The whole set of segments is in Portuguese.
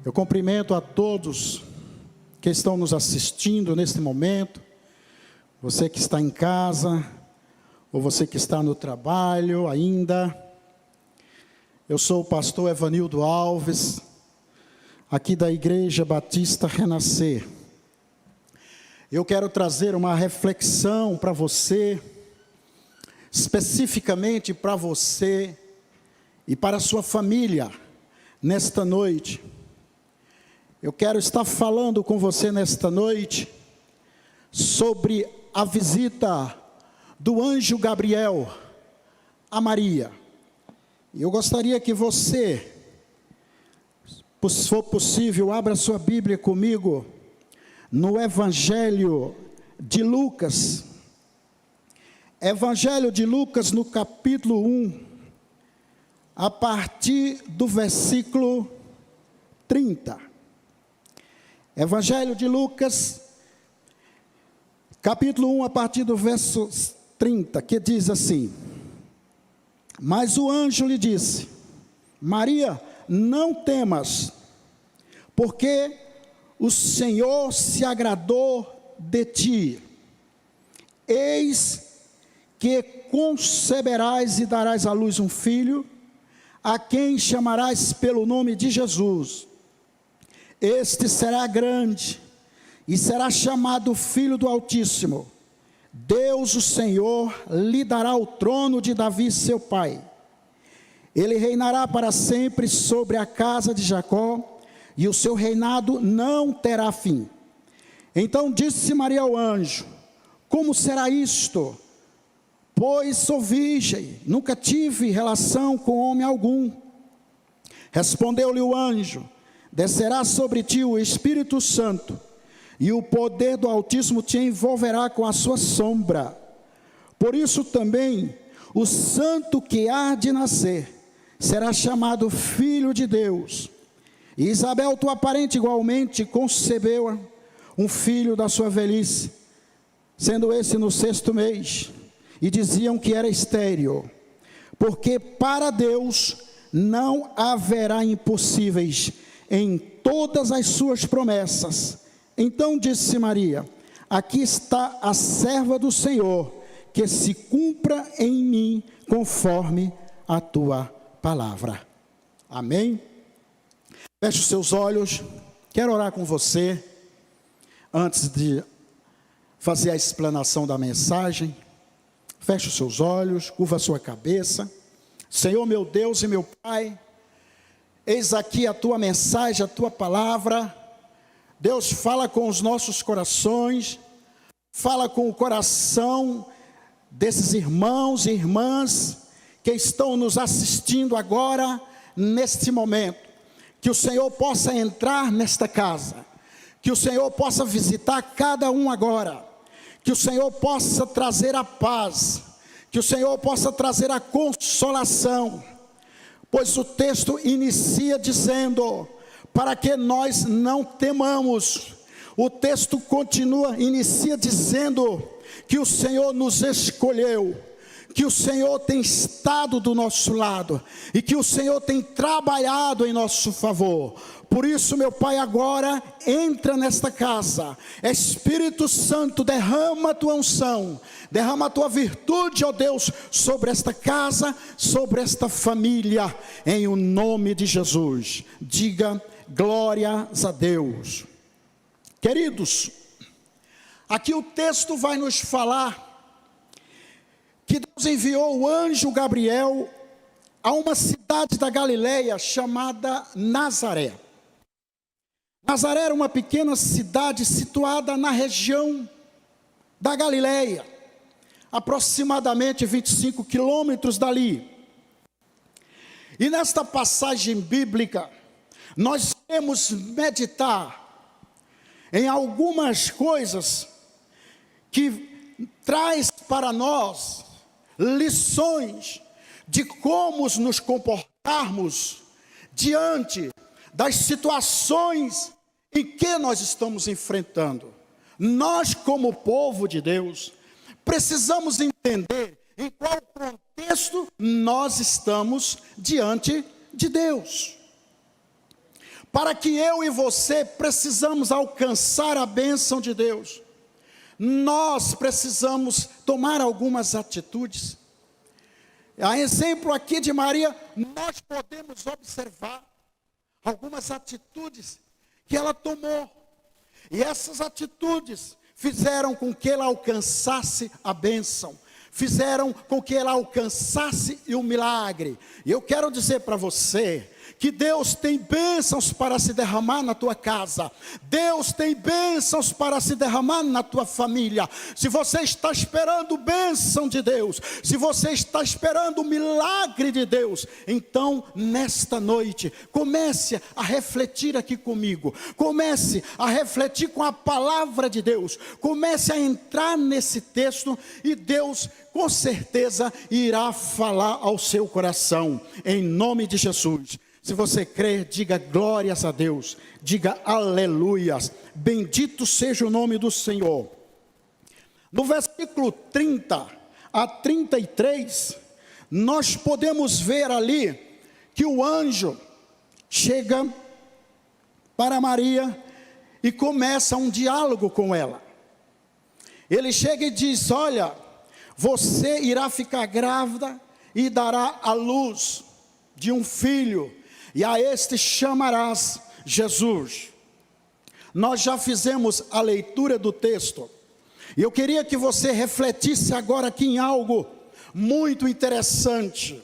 Eu cumprimento a todos que estão nos assistindo neste momento, você que está em casa, ou você que está no trabalho ainda. Eu sou o pastor Evanildo Alves, aqui da Igreja Batista Renascer. Eu quero trazer uma reflexão para você, especificamente para você e para a sua família, nesta noite. Eu quero estar falando com você nesta noite sobre a visita do anjo Gabriel a Maria. Eu gostaria que você, se for possível, abra sua Bíblia comigo no Evangelho de Lucas. Evangelho de Lucas, no capítulo 1, a partir do versículo 30. Evangelho de Lucas, capítulo 1, a partir do verso 30, que diz assim: Mas o anjo lhe disse: Maria, não temas, porque o Senhor se agradou de ti. Eis que conceberás e darás à luz um filho, a quem chamarás pelo nome de Jesus. Este será grande e será chamado Filho do Altíssimo. Deus, o Senhor, lhe dará o trono de Davi, seu pai. Ele reinará para sempre sobre a casa de Jacó, e o seu reinado não terá fim. Então disse Maria ao anjo: Como será isto? Pois sou virgem, nunca tive relação com homem algum. Respondeu-lhe o anjo: Descerá sobre ti o Espírito Santo, e o poder do Altíssimo te envolverá com a sua sombra. Por isso também, o santo que há de nascer, será chamado Filho de Deus. E Isabel, tua parente, igualmente concebeu um filho da sua velhice, sendo esse no 6º mês, e diziam que era estéril, porque para Deus não haverá impossíveis em todas as suas promessas. Então disse Maria: Aqui está a serva do Senhor, que se cumpra em mim conforme a tua palavra. Amém? Feche os seus olhos. Quero orar com você antes de fazer a explanação da mensagem. Feche os seus olhos, curva a sua cabeça. Senhor, meu Deus e meu Pai, eis aqui a tua mensagem, a tua palavra. Deus, fala com os nossos corações, fala com o coração desses irmãos e irmãs que estão nos assistindo agora, neste momento. Que o Senhor possa entrar nesta casa, que o Senhor possa visitar cada um agora, que o Senhor possa trazer a paz, que o Senhor possa trazer a consolação. Pois o texto inicia dizendo: para que nós não temamos. O texto inicia dizendo que o Senhor nos escolheu, que o Senhor tem estado do nosso lado, e que o Senhor tem trabalhado em nosso favor. Por isso, meu Pai, agora entra nesta casa. Espírito Santo, derrama a tua unção, derrama a tua virtude, ó Deus, sobre esta casa, sobre esta família, em o nome de Jesus. Diga glórias a Deus. Queridos, aqui o texto vai nos falar que Deus enviou o anjo Gabriel a uma cidade da Galileia chamada Nazaré. Nazaré era uma pequena cidade situada na região da Galileia, aproximadamente 25 quilômetros dali. E nesta passagem bíblica, nós temos meditar em algumas coisas que traz para nós lições de como nos comportarmos diante das situações em que nós estamos enfrentando. Nós, como povo de Deus, precisamos entender em qual contexto nós estamos diante de Deus. para que eu e você precisamos alcançar a bênção de Deus, nós precisamos tomar algumas atitudes. A exemplo aqui de Maria, nós podemos observar algumas atitudes que ela tomou, e essas atitudes fizeram com que ela alcançasse a bênção, fizeram com que ela alcançasse o milagre. E eu quero dizer para você que Deus tem bênçãos para se derramar na tua casa, Deus tem bênçãos para se derramar na tua família. Se você está esperando bênção de Deus, se você está esperando o milagre de Deus, então nesta noite, comece a refletir aqui comigo, comece a refletir com a palavra de Deus, comece a entrar nesse texto, e Deus com certeza irá falar ao seu coração, em nome de Jesus. Se você crê, diga glórias a Deus, diga aleluias, bendito seja o nome do Senhor. No versículo 30 a 33, nós podemos ver ali que o anjo chega para Maria e começa um diálogo com ela. Ele chega e diz: olha, você irá ficar grávida e dará à luz de um filho, e a este chamarás Jesus. Nós já fizemos a leitura do texto, e eu queria que você refletisse agora aqui em algo muito interessante.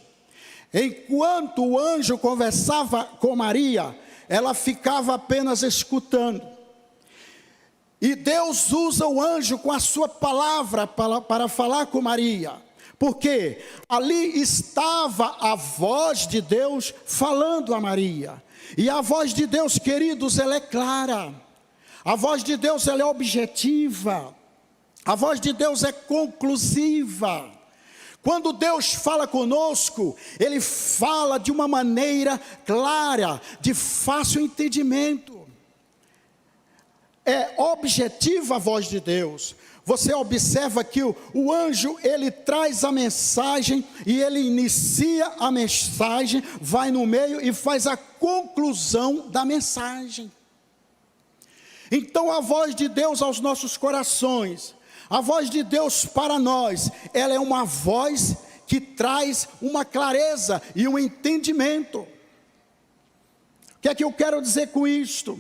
Enquanto o anjo conversava com Maria, ela ficava apenas escutando. E Deus usa o anjo com a sua palavra para falar com Maria, porque ali estava a voz de Deus falando a Maria. E a voz de Deus, queridos, ela é clara, a voz de Deus ela é objetiva, a voz de Deus é conclusiva. Quando Deus fala conosco, Ele fala de uma maneira clara, de fácil entendimento. É objetiva a voz de Deus. Você observa que o anjo, ele traz a mensagem, e ele inicia a mensagem, vai no meio e faz a conclusão da mensagem. Então a voz de Deus aos nossos corações, a voz de Deus para nós, ela é uma voz que traz uma clareza e um entendimento. O que é que eu quero dizer com isto?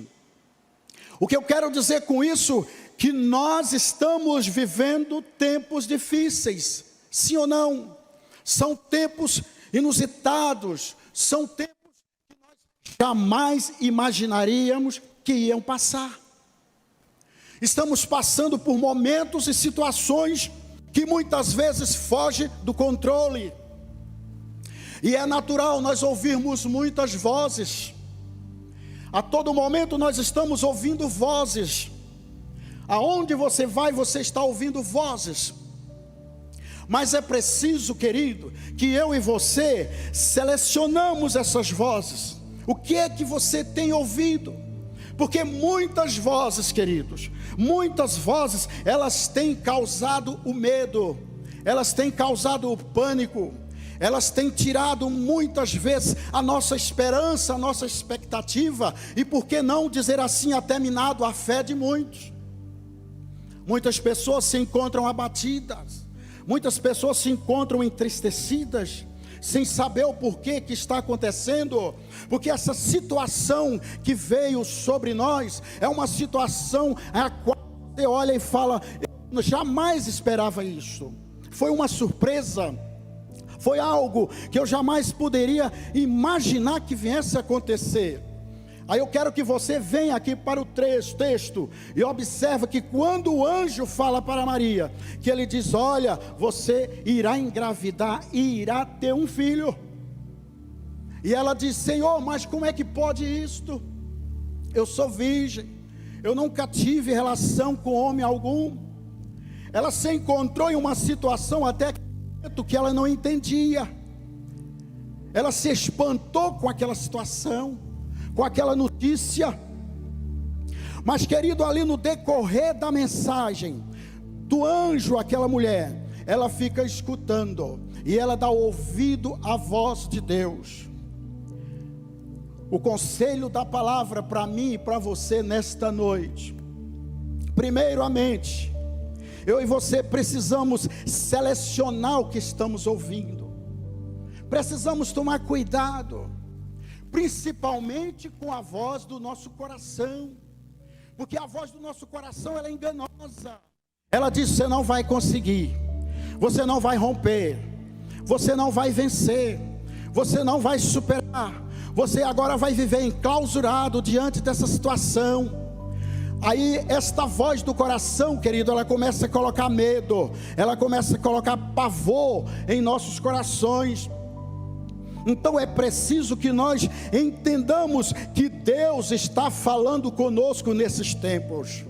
O que eu quero dizer com isso, que nós estamos vivendo tempos difíceis, sim ou não? São tempos inusitados, são tempos que nós jamais imaginaríamos que iam passar. Estamos passando por momentos e situações que muitas vezes fogem do controle. E é natural nós ouvirmos muitas vozes. A todo momento nós estamos ouvindo vozes. Aonde você vai, você está ouvindo vozes. Mas é preciso, querido, que eu e você selecionamos essas vozes. O que é que você tem ouvido? Porque muitas vozes, queridos, muitas vozes, elas têm causado o medo, elas têm causado o pânico, elas têm tirado muitas vezes a nossa esperança, a nossa expectativa, e por que não dizer assim, até minado a fé de muitos. Muitas pessoas se encontram abatidas, muitas pessoas se encontram entristecidas, sem saber o porquê que está acontecendo, porque essa situação que veio sobre nós, é uma situação a qual você olha e fala, eu jamais esperava isso, foi uma surpresa, foi algo que eu jamais poderia imaginar que viesse a acontecer. Aí eu quero que você venha aqui para o texto e observe que quando o anjo fala para Maria, que ele diz, olha, você irá engravidar e irá ter um filho. E ela diz, Senhor, mas como é que pode isto? Eu sou virgem, eu nunca tive relação com homem algum. Ela se encontrou em uma situação até que ela não entendia. Ela se espantou com aquela situação, com aquela notícia. Mas querido, ali no decorrer da mensagem do anjo, aquela mulher, ela fica escutando, e ela dá ouvido à voz de Deus. o conselho da palavra para mim e para você nesta noite. Primeiramente, eu e você precisamos selecionar o que estamos ouvindo. Precisamos tomar cuidado, principalmente com a voz do nosso coração, porque a voz do nosso coração, ela é enganosa. Ela diz: você não vai conseguir, você não vai romper, você não vai vencer, você não vai superar, você agora vai viver enclausurado diante dessa situação. Aí esta voz do coração, querido, ela começa a colocar medo, ela começa a colocar pavor em nossos corações. Então é preciso que nós entendamos que Deus está falando conosco nesses tempos.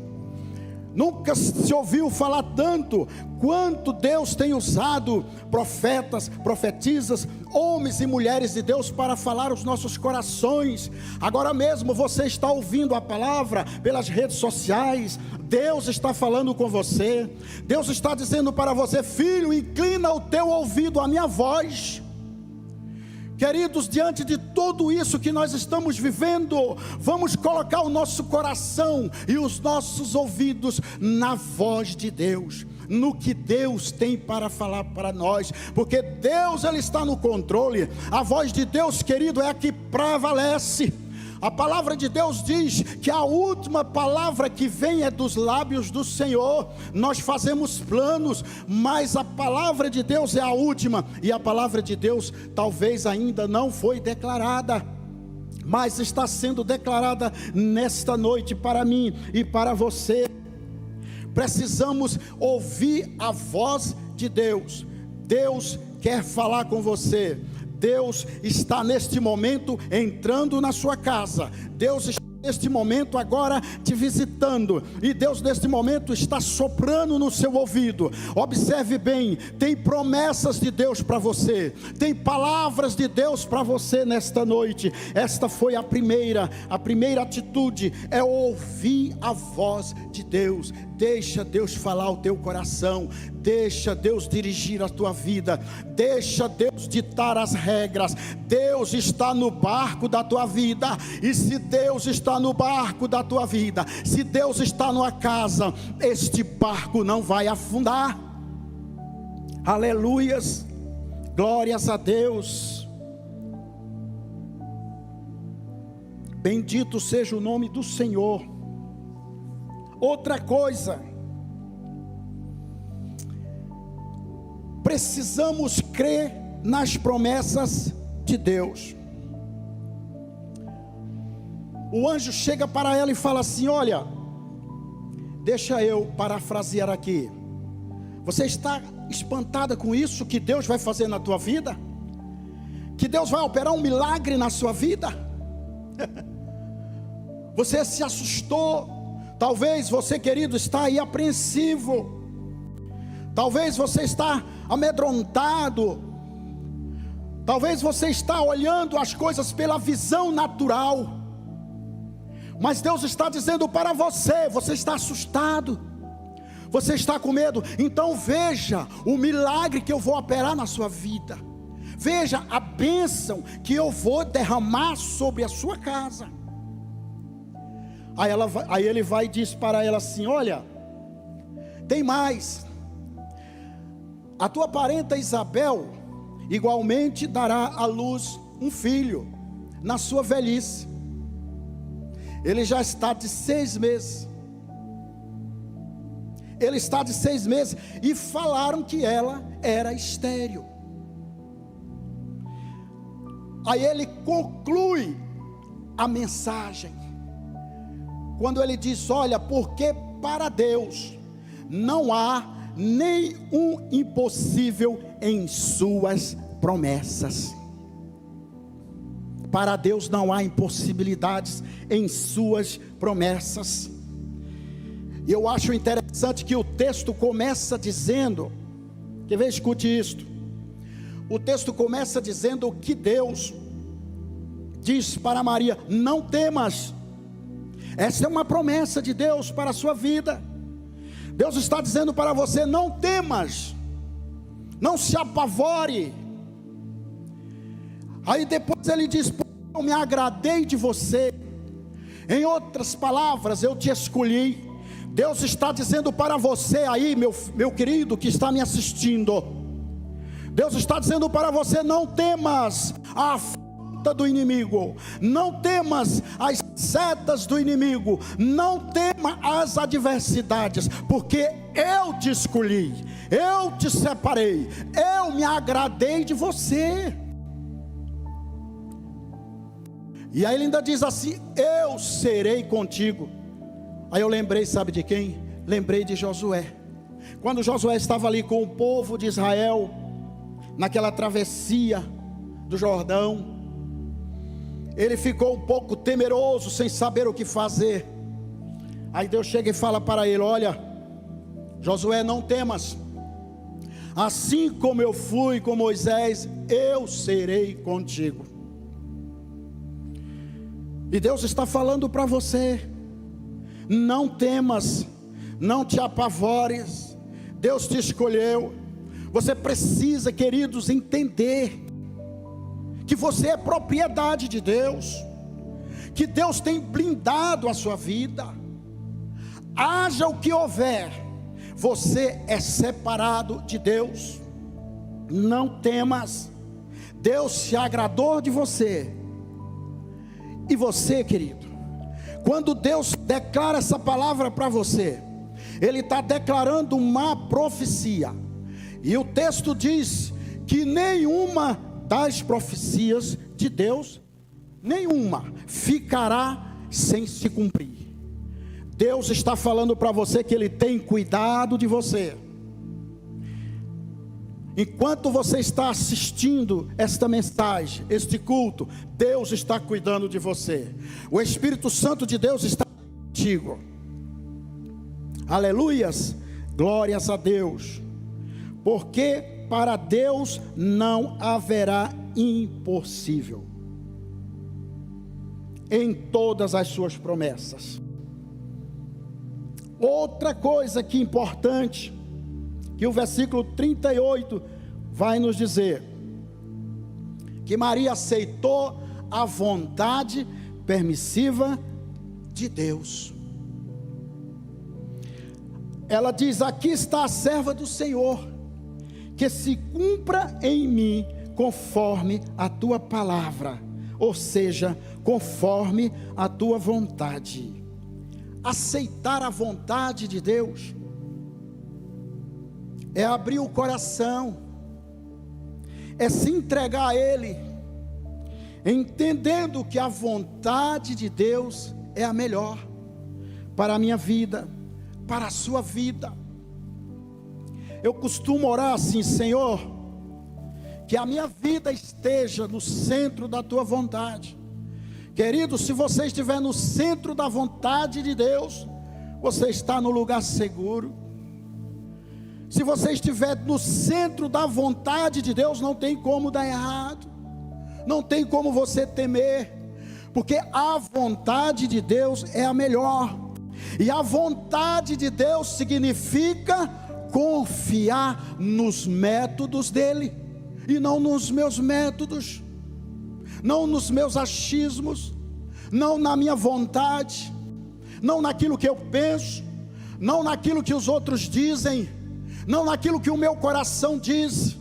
Nunca se ouviu falar tanto quanto Deus tem usado profetas, profetisas, homens e mulheres de Deus para falar aos nossos corações. Agora mesmo você está ouvindo a palavra pelas redes sociais. Deus está falando com você. Deus está dizendo para você: filho, inclina o teu ouvido à minha voz. Queridos, diante de tudo isso que nós estamos vivendo, vamos colocar o nosso coração e os nossos ouvidos na voz de Deus, no que Deus tem para falar para nós, porque Deus, Ele está no controle. A voz de Deus, querido, é a que prevalece. A palavra de Deus diz que a última palavra que vem é dos lábios do Senhor. Nós fazemos planos, mas a palavra de Deus é a última, e a palavra de Deus talvez ainda não foi declarada, mas está sendo declarada nesta noite para mim e para você. Precisamos ouvir a voz de Deus. Deus quer falar com você. Deus está neste momento entrando na sua casa. Deus está neste momento agora te visitando, e Deus neste momento está soprando no seu ouvido. Observe bem, tem promessas de Deus para você, tem palavras de Deus para você nesta noite. Esta foi a primeira atitude, é ouvir a voz de Deus. Deixa Deus falar o teu coração, deixa Deus dirigir a tua vida, deixa Deus ditar as regras. Deus está no barco da tua vida, e se Deus está no barco da tua vida, se Deus está numa casa, este barco não vai afundar. Aleluias, glórias a Deus. Bendito seja o nome do Senhor. Outra coisa, precisamos crer nas promessas de Deus. O anjo chega para ela e fala assim: olha, deixa eu parafrasear aqui. Você está espantada com isso que Deus vai fazer na tua vida? Que Deus vai operar um milagre na sua vida? Você se assustou. Talvez você, querido, está aí apreensivo. Talvez você está amedrontado. Talvez você está olhando as coisas pela visão natural. Mas Deus está dizendo para você: você está assustado, você está com medo. Então veja o milagre que eu vou operar na sua vida. Veja a bênção que eu vou derramar sobre a sua casa. Aí ele vai e diz para ela assim: olha, tem mais. A tua parenta Isabel igualmente dará à luz um filho na sua velhice. Ele já está de 6 meses. Ele está de 6 meses. E falaram que ela era estéril. Aí ele conclui a mensagem, quando ele diz: olha, porque para Deus não há nenhum impossível em suas promessas. Para Deus não há impossibilidades em suas promessas. E eu acho interessante que o texto começa dizendo, quer ver, escute isto. O texto começa dizendo que Deus diz para Maria: não temas. Essa é uma promessa de Deus para a sua vida. Deus está dizendo para você: não temas, não se apavore. Aí depois ele diz: eu me agradei de você. Em outras palavras, eu te escolhi. Deus está dizendo para você aí, meu querido, que está me assistindo. Deus está dizendo para você: não temas a afronta do inimigo, não temas as setas do inimigo, não temas as adversidades, porque eu te escolhi, eu te separei, eu me agradei de você. E aí ele ainda diz assim: eu serei contigo. Aí eu lembrei, sabe de quem? Lembrei de Josué. Quando Josué estava ali com o povo de Israel, naquela travessia do Jordão, ele ficou um pouco temeroso, sem saber o que fazer. Aí Deus chega e fala para ele: olha, Josué, não temas, assim como eu fui com Moisés, eu serei contigo. E Deus está falando para você: não temas, não te apavores, Deus te escolheu. Você precisa, queridos, entender que você é propriedade de Deus, que Deus tem blindado a sua vida. Haja o que houver, você é separado de Deus. Não temas, Deus se agradou de você. E você, querido, quando Deus declara essa palavra para você, Ele está declarando uma profecia. E o texto diz que nenhuma das profecias de Deus, nenhuma ficará sem se cumprir. Deus está falando para você que Ele tem cuidado de você. Enquanto você está assistindo esta mensagem, este culto, Deus está cuidando de você. O Espírito Santo de Deus está contigo. Aleluias, glórias a Deus. Porque para Deus não haverá impossível em todas as suas promessas. Outra coisa que é importante, que o versículo 38 vai nos dizer, que Maria aceitou a vontade permissiva de Deus. Ela diz: aqui está a serva do Senhor, que se cumpra em mim conforme a tua palavra, ou seja, conforme a tua vontade. Aceitar a vontade de Deus é abrir o coração, é se entregar a Ele, entendendo que a vontade de Deus é a melhor para a minha vida, para a sua vida. Eu costumo orar assim: Senhor, que a minha vida esteja no centro da tua vontade. Querido, se você estiver no centro da vontade de Deus, você está no lugar seguro. Se você estiver no centro da vontade de Deus, não tem como dar errado, não tem como você temer, porque a vontade de Deus é a melhor. E a vontade de Deus significa confiar nos métodos dele, e não nos meus métodos, não nos meus achismos, não na minha vontade, não naquilo que eu penso, não naquilo que os outros dizem, não naquilo que o meu coração diz,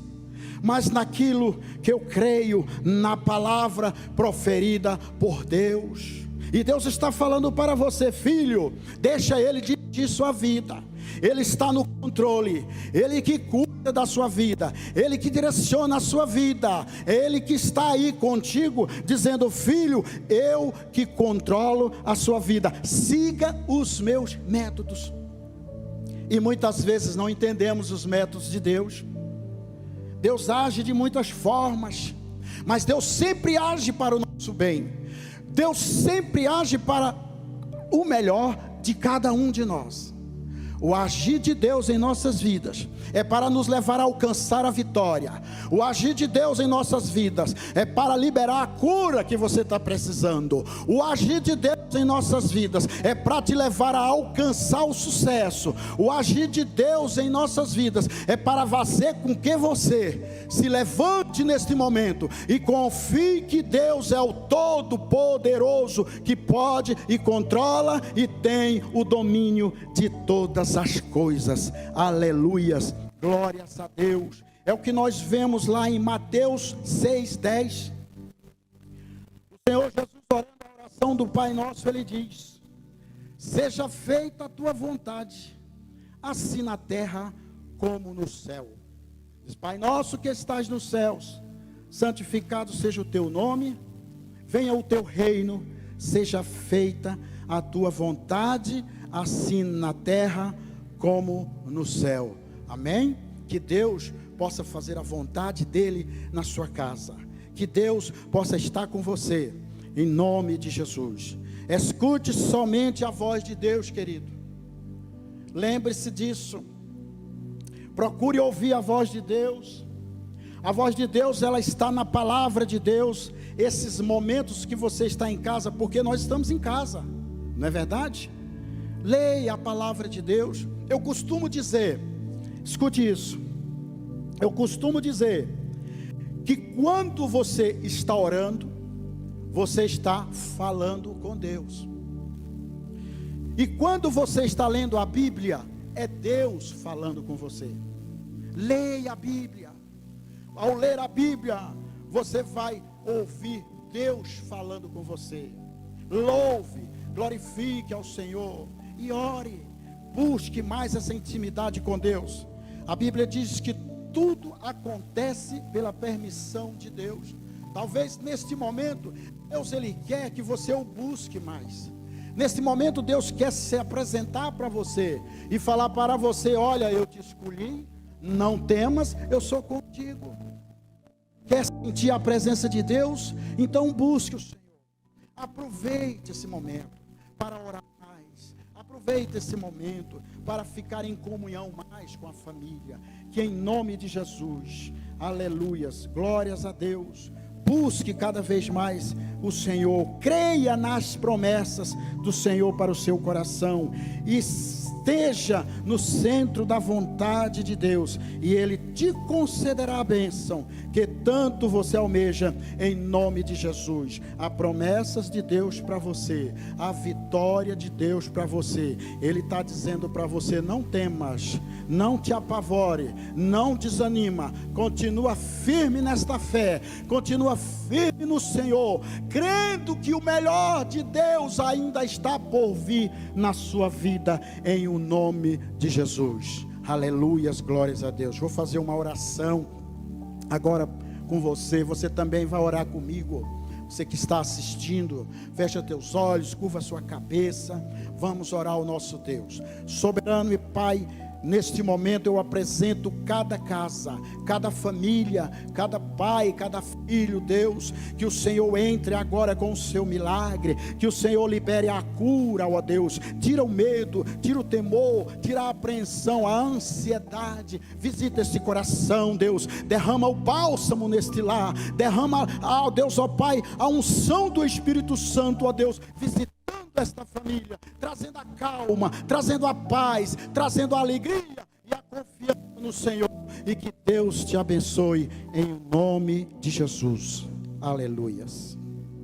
mas naquilo que eu creio, na palavra proferida por Deus. E Deus está falando para você: filho, deixa Ele dirigir sua vida. Ele está no controle, Ele que cuida da sua vida, Ele que direciona a sua vida, Ele que está aí contigo, dizendo: filho, eu que controlo a sua vida, siga os meus métodos. E muitas vezes não entendemos os métodos de Deus. Deus age de muitas formas, mas Deus sempre age para o nosso bem. Deus sempre age para o melhor de cada um de nós. O agir de Deus em nossas vidas é para nos levar a alcançar a vitória. O agir de Deus em nossas vidas é para liberar a cura que você está precisando. O agir de Deus em nossas vidas é para te levar a alcançar o sucesso. O agir de Deus em nossas vidas é para fazer com que você se levante neste momento e confie que Deus é o Todo-Poderoso, que pode e controla e tem o domínio de todas as coisas. Aleluias, glórias a Deus. É o que nós vemos lá em Mateus 6:10. O Senhor Jesus, orando a oração do Pai Nosso, Ele diz: seja feita a tua vontade, assim na terra como no céu. Diz: Pai Nosso que estás nos céus, santificado seja o teu nome, venha o teu reino, seja feita a tua vontade, assim na terra como no céu. Amém? Que Deus possa fazer a vontade dele na sua casa. Que Deus possa estar com você, em nome de Jesus. Escute somente a voz de Deus, querido. Lembre-se disso. Procure ouvir a voz de Deus. A voz de Deus, ela está na palavra de Deus. Esses momentos que você está em casa, porque nós estamos em casa, não é verdade? Leia a palavra de Deus. Eu costumo dizer, escute isso, eu costumo dizer que quando você está orando, você está falando com Deus. E quando você está lendo a Bíblia, é Deus falando com você. Leia a Bíblia. Ao ler a Bíblia, você vai ouvir Deus falando com você. Louve, glorifique ao Senhor e ore. Busque mais essa intimidade com Deus. A Bíblia diz que tudo acontece pela permissão de Deus. Talvez neste momento, Deus Ele quer que você o busque mais. Neste momento, Deus quer se apresentar para você e falar para você: olha, eu te escolhi, não temas, eu sou contigo. Quer sentir a presença de Deus? Então busque o Senhor. Aproveite esse momento para orar mais. Aproveite esse momento para ficar em comunhão mais com a família. Que em nome de Jesus, aleluias, glórias a Deus. Busque cada vez mais o Senhor. Creia nas promessas do Senhor para o seu coração. E esteja no centro da vontade de Deus, e Ele te concederá a bênção que tanto você almeja, em nome de Jesus. Há promessas de Deus para você, a vitória de Deus para você. Ele está dizendo para você: não temas, não te apavore, não desanima, continua firme nesta fé, continua firme no Senhor, crendo que o melhor de Deus ainda está por vir na sua vida, em o nome de Jesus. Aleluias, glórias a Deus. Vou fazer uma oração agora com você. Você também vai orar comigo. Você que está assistindo, fecha teus olhos, curva sua cabeça. Vamos orar ao nosso Deus. Soberano e Pai, neste momento eu apresento cada casa, cada família, cada pai, cada filho, Deus, que o Senhor entre agora com o seu milagre, que o Senhor libere a cura, ó Deus, tira o medo, tira o temor, tira a apreensão, a ansiedade, visita esse coração, Deus, derrama o bálsamo neste lar, derrama, ó Deus, ó Pai, a unção do Espírito Santo, ó Deus, visita esta família, trazendo a calma, trazendo a paz, trazendo a alegria e a confiança no Senhor, e que Deus te abençoe em nome de Jesus. Aleluias.